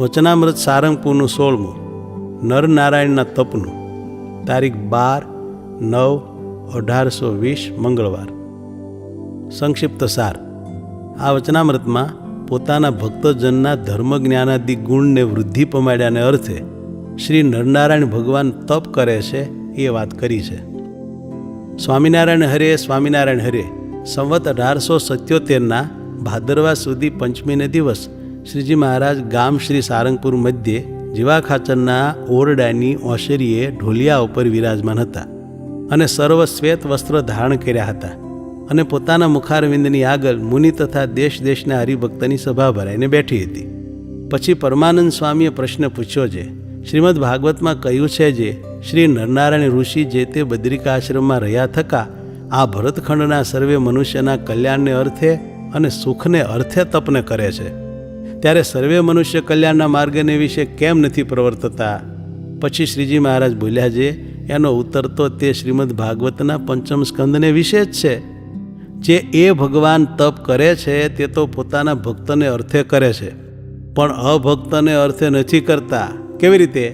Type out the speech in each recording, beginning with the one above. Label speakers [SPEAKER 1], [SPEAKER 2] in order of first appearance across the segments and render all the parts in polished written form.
[SPEAKER 1] વચનામૃત સારંગપુરનું 16મું નરનારાયણના તપનું, તારીખ 12/9/1820 મંગળવાર. સંક્ષિપ્ત સાર. આ વચનામૃતમાં પોતાના ભક્તજનના ધર્મ જ્ઞાનાદિ ગુણને વૃદ્ધિ પમાડ્યાને અર્થે શ્રી નરનારાયણ ભગવાન તપ કરે છે એ વાત કરી છે. સ્વામિનારાયણ હરે સ્વામિનારાયણ હરે. સંવત 1877ના ભાદરવા સુધી પંચમીને દિવસ શ્રીજી મહારાજ ગામ શ્રી સારંગપુર મધ્યે જીવા ખાચરના ઓરડાની ઓશરીએ ઢોલિયા ઉપર વિરાજમાન હતા અને સર્વ શ્વેત વસ્ત્ર ધારણ કર્યા હતા અને પોતાના મુખારવિંદની આગળ મુનિ તથા દેશ દેશના હરિભક્તની સભા ભરાઈને બેઠી હતી. પછી પરમાનંદ સ્વામીએ પ્રશ્ન પૂછ્યો છે. શ્રીમદ ભાગવતમાં કહ્યું છે જે શ્રી નરનારાયણ ઋષિ જે તે બદ્રિકા આશ્રમમાં રહ્યા થકા આ ભરતખંડના સર્વે મનુષ્યના કલ્યાણને અર્થે અને સુખને અર્થે તપને કરે છે, ત્યારે સર્વે મનુષ્ય કલ્યાણના માર્ગને વિશે કેમ નથી પ્રવર્તતા? પછી શ્રીજી મહારાજ બોલ્યા છે, એનો ઉત્તર તો તે શ્રીમદ ભાગવતના 5મ સ્કંદને વિશે જ છે. જે એ ભગવાન તપ કરે છે તે તો પોતાના ભક્તને અર્થે કરે છે, પણ અભક્તને અર્થે નથી કરતા. કેવી રીતે?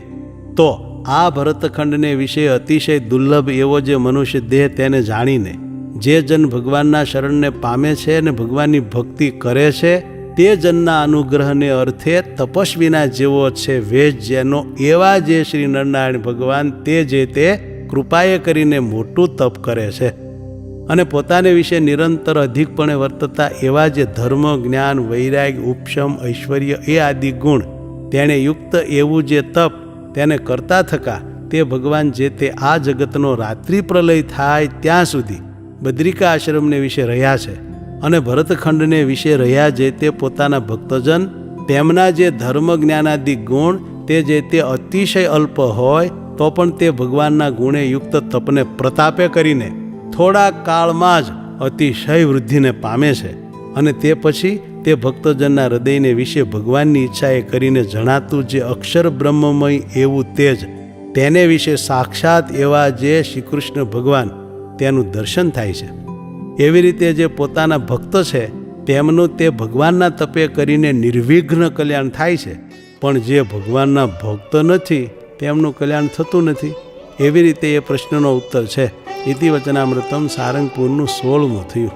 [SPEAKER 1] તો આ ભરતખંડને વિશે અતિશય દુર્લભ એવો જે મનુષ્ય દેહ તેને જાણીને જે જન ભગવાનના શરણને પામે છે અને ભગવાનની ભક્તિ કરે છે તે જનના અનુગ્રહને અર્થે તપસ્વીના જેવો છે વેશ જેનો, એવા જે શ્રી નરનારાયણ ભગવાન તે જે તે કૃપાએ કરીને મોટું તપ કરે છે અને પોતાને વિશે નિરંતર અધિકપણે વર્તતા એવા જે ધર્મ, જ્ઞાન, વૈરાગ્ય, ઉપશમ, ઐશ્વર્ય એ આદિ ગુણ તેણે યુક્ત એવું જે તપ તેને કરતા થકા તે ભગવાન જે તે આ જગતનો રાત્રિ પ્રલય થાય ત્યાં સુધી બદ્રિકા આશ્રમને વિશે રહ્યા છે અને ભરતખંડને વિશે રહ્યા જે તે પોતાના ભક્તજન તેમના જે ધર્મ જ્ઞાનાદિ ગુણ તે જે તે અતિશય અલ્પ હોય તો પણ તે ભગવાનના ગુણે યુક્ત તપને પ્રતાપે કરીને થોડા કાળમાં જ અતિશય વૃદ્ધિને પામે છે અને તે પછી તે ભક્તજનના હૃદયને વિશે ભગવાનની ઈચ્છાએ કરીને જણાતું જે અક્ષર બ્રહ્મમય એવું તેજ તેને વિશે સાક્ષાત એવા જે શ્રી કૃષ્ણ ભગવાન તેનું દર્શન થાય છે. એવી રીતે જે પોતાના ભક્ત છે તેમનું તે ભગવાનના તપે કરીને નિર્વિઘ્ન કલ્યાણ થાય છે, પણ જે ભગવાનના ભક્ત નથી તેમનું કલ્યાણ થતું નથી. એવી રીતે એ પ્રશ્નનો ઉત્તર છે. ઇતિ વચનામૃતમ સારંગપુરનું 16મું થયું.